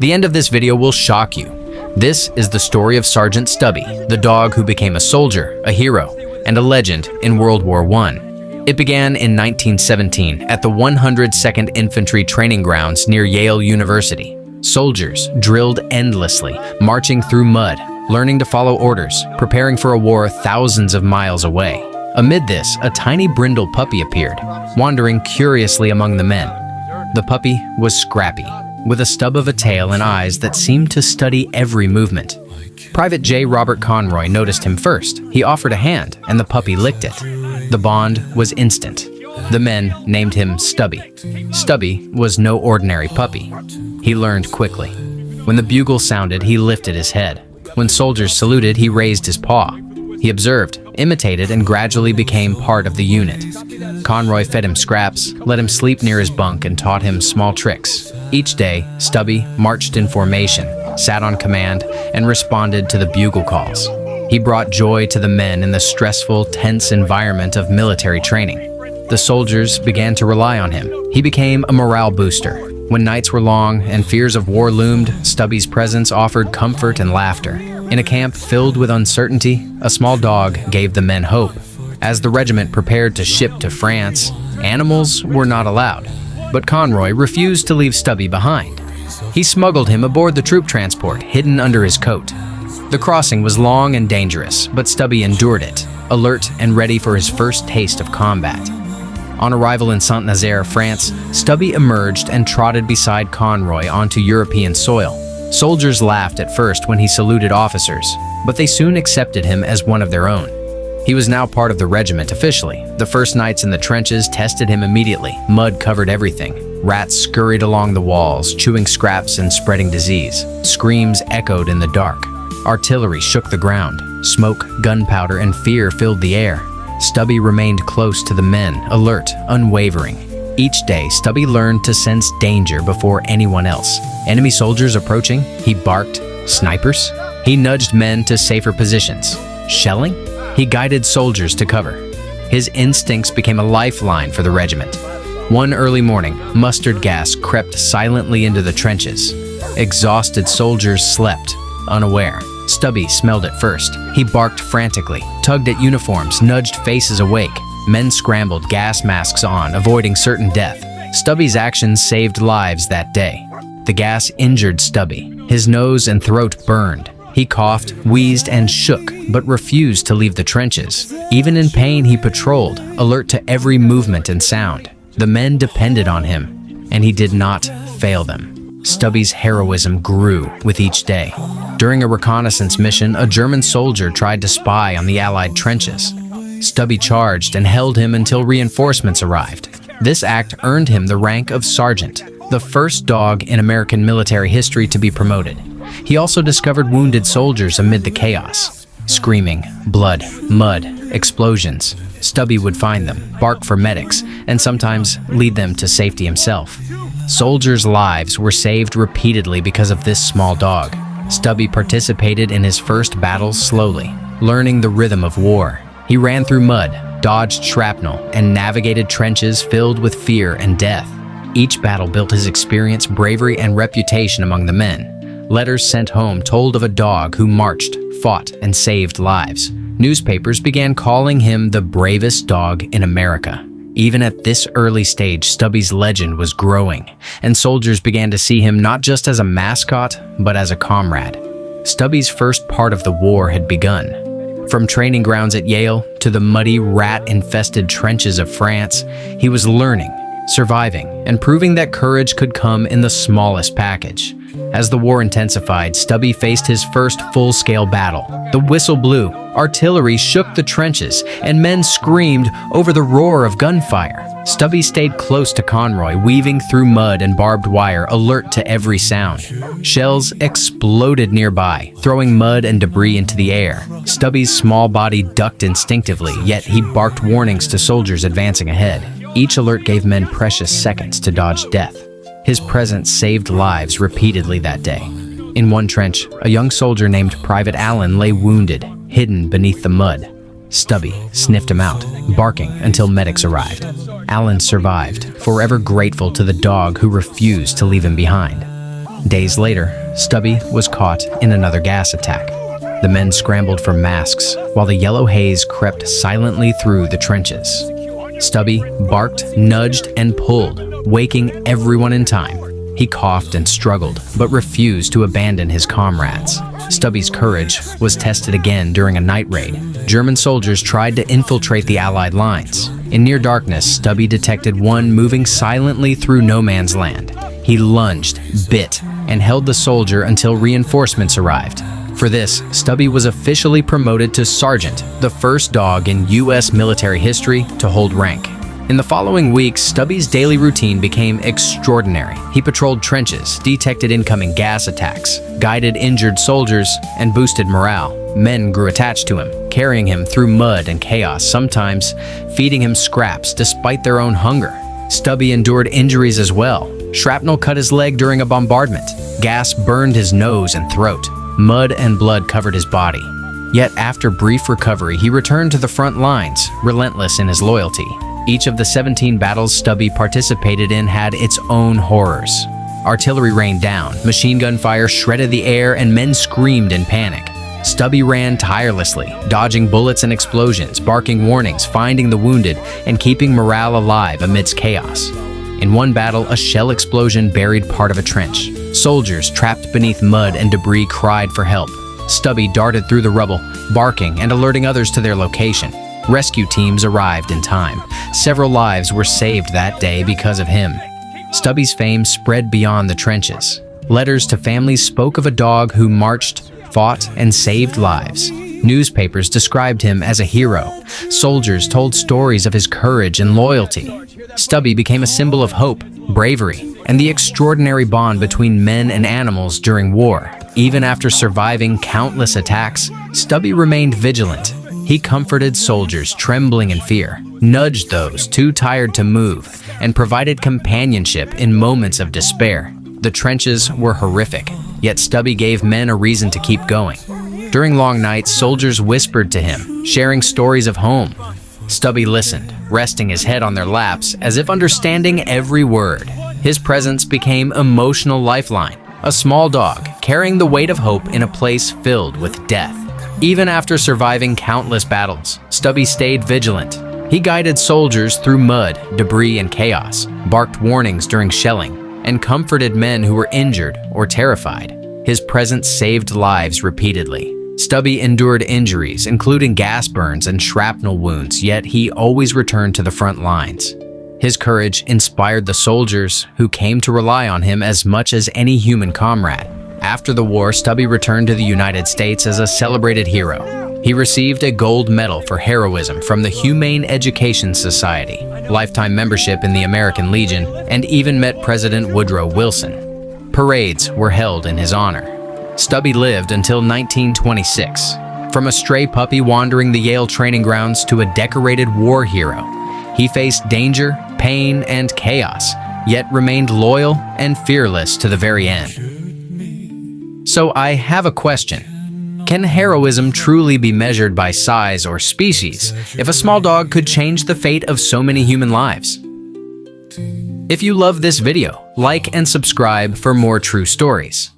The end of this video will shock you. This is the story of Sergeant Stubby, the dog who became a soldier, a hero, and a legend in World War I. It began in 1917 at the 102nd Infantry Training Grounds near Yale University. Soldiers drilled endlessly, marching through mud, learning to follow orders, preparing for a war thousands of miles away. Amid this, a tiny brindle puppy appeared, wandering curiously among the men. The puppy was Scrappy, with a stub of a tail and eyes that seemed to study every movement. Private J. Robert Conroy noticed him first. He offered a hand, and the puppy licked it. The bond was instant. The men named him Stubby. Stubby was no ordinary puppy. He learned quickly. When the bugle sounded, he lifted his head. When soldiers saluted, he raised his paw. He observed, imitated, and gradually became part of the unit. Conroy fed him scraps, let him sleep near his bunk, and taught him small tricks. Each day, Stubby marched in formation, sat on command, and responded to the bugle calls. He brought joy to the men in the stressful, tense environment of military training. The soldiers began to rely on him. He became a morale booster. When nights were long and fears of war loomed, Stubby's presence offered comfort and laughter. In a camp filled with uncertainty, a small dog gave the men hope. As the regiment prepared to ship to France, animals were not allowed. But Conroy refused to leave Stubby behind. He smuggled him aboard the troop transport, hidden under his coat. The crossing was long and dangerous, but Stubby endured it, alert and ready for his first taste of combat. On arrival in Saint-Nazaire, France, Stubby emerged and trotted beside Conroy onto European soil. Soldiers laughed at first when he saluted officers, but they soon accepted him as one of their own. He was now part of the regiment officially. The first nights in the trenches tested him immediately. Mud covered everything. Rats scurried along the walls, chewing scraps and spreading disease. Screams echoed in the dark. Artillery shook the ground. Smoke, gunpowder, and fear filled the air. Stubby remained close to the men, alert, unwavering. Each day, Stubby learned to sense danger before anyone else. Enemy soldiers approaching, he barked. Snipers? He nudged men to safer positions. Shelling? He guided soldiers to cover. His instincts became a lifeline for the regiment. One early morning, mustard gas crept silently into the trenches. Exhausted soldiers slept, unaware. Stubby smelled it first. He barked frantically, tugged at uniforms, nudged faces awake. Men scrambled, gas masks on, avoiding certain death. Stubby's actions saved lives that day. The gas injured Stubby. His nose and throat burned. He coughed, wheezed, and shook, but refused to leave the trenches. Even in pain, he patrolled, alert to every movement and sound. The men depended on him, and he did not fail them. Stubby's heroism grew with each day. During a reconnaissance mission, a German soldier tried to spy on the Allied trenches. Stubby charged and held him until reinforcements arrived. This act earned him the rank of sergeant, the first dog in American military history to be promoted. He also discovered wounded soldiers amid the chaos. Screaming, blood, mud, explosions. Stubby would find them, bark for medics, and sometimes lead them to safety himself. Soldiers' lives were saved repeatedly because of this small dog. Stubby participated in his first battles slowly, learning the rhythm of war. He ran through mud, dodged shrapnel, and navigated trenches filled with fear and death. Each battle built his experience, bravery, and reputation among the men. Letters sent home told of a dog who marched, fought, and saved lives. Newspapers began calling him the bravest dog in America. Even at this early stage, Stubby's legend was growing, and soldiers began to see him not just as a mascot, but as a comrade. Stubby's first part of the war had begun. From training grounds at Yale to the muddy, rat-infested trenches of France, he was learning, surviving, and proving that courage could come in the smallest package. As the war intensified, Stubby faced his first full-scale battle. The whistle blew, artillery shook the trenches, and men screamed over the roar of gunfire. Stubby stayed close to Conroy, weaving through mud and barbed wire, alert to every sound. Shells exploded nearby, throwing mud and debris into the air. Stubby's small body ducked instinctively, yet he barked warnings to soldiers advancing ahead. Each alert gave men precious seconds to dodge death. His presence saved lives repeatedly that day. In one trench, a young soldier named Private Allen lay wounded, hidden beneath the mud. Stubby sniffed him out, barking until medics arrived. Allen survived, forever grateful to the dog who refused to leave him behind. Days later, Stubby was caught in another gas attack. The men scrambled for masks while the yellow haze crept silently through the trenches. Stubby barked, nudged, and pulled, waking everyone in time. He coughed and struggled, but refused to abandon his comrades. Stubby's courage was tested again during a night raid. German soldiers tried to infiltrate the Allied lines. In near darkness, Stubby detected one moving silently through no man's land. He lunged, bit, and held the soldier until reinforcements arrived. For this, Stubby was officially promoted to sergeant, the first dog in U.S. military history to hold rank. In the following weeks, Stubby's daily routine became extraordinary. He patrolled trenches, detected incoming gas attacks, guided injured soldiers, and boosted morale. Men grew attached to him, carrying him through mud and chaos, sometimes feeding him scraps despite their own hunger. Stubby endured injuries as well. Shrapnel cut his leg during a bombardment. Gas burned his nose and throat. Mud and blood covered his body. Yet after brief recovery, he returned to the front lines, relentless in his loyalty. Each of the 17 battles Stubby participated in had its own horrors. Artillery rained down, machine gun fire shredded the air, and men screamed in panic. Stubby ran tirelessly, dodging bullets and explosions, barking warnings, finding the wounded, and keeping morale alive amidst chaos. In one battle, a shell explosion buried part of a trench. Soldiers trapped beneath mud and debris cried for help. Stubby darted through the rubble, barking and alerting others to their location. Rescue teams arrived in time. Several lives were saved that day because of him. Stubby's fame spread beyond the trenches. Letters to families spoke of a dog who marched, fought, and saved lives. Newspapers described him as a hero. Soldiers told stories of his courage and loyalty. Stubby became a symbol of hope, bravery, and the extraordinary bond between men and animals during war. Even after surviving countless attacks, Stubby remained vigilant. He comforted soldiers trembling in fear, nudged those too tired to move, and provided companionship in moments of despair. The trenches were horrific, yet Stubby gave men a reason to keep going. During long nights, soldiers whispered to him, sharing stories of home. Stubby listened, resting his head on their laps as if understanding every word. His presence became emotional lifeline, a small dog carrying the weight of hope in a place filled with death. Even after surviving countless battles, Stubby stayed vigilant. He guided soldiers through mud, debris, and chaos, barked warnings during shelling, and comforted men who were injured or terrified. His presence saved lives repeatedly. Stubby endured injuries, including gas burns and shrapnel wounds, yet he always returned to the front lines. His courage inspired the soldiers who came to rely on him as much as any human comrade. After the war, Stubby returned to the United States as a celebrated hero. He received a gold medal for heroism from the Humane Education Society, lifetime membership in the American Legion, and even met President Woodrow Wilson. Parades were held in his honor. Stubby lived until 1926. From a stray puppy wandering the Yale training grounds to a decorated war hero, he faced danger, pain, and chaos, yet remained loyal and fearless to the very end. So I have a question. Can heroism truly be measured by size or species if a small dog could change the fate of so many human lives? If you love this video, like and subscribe for more true stories.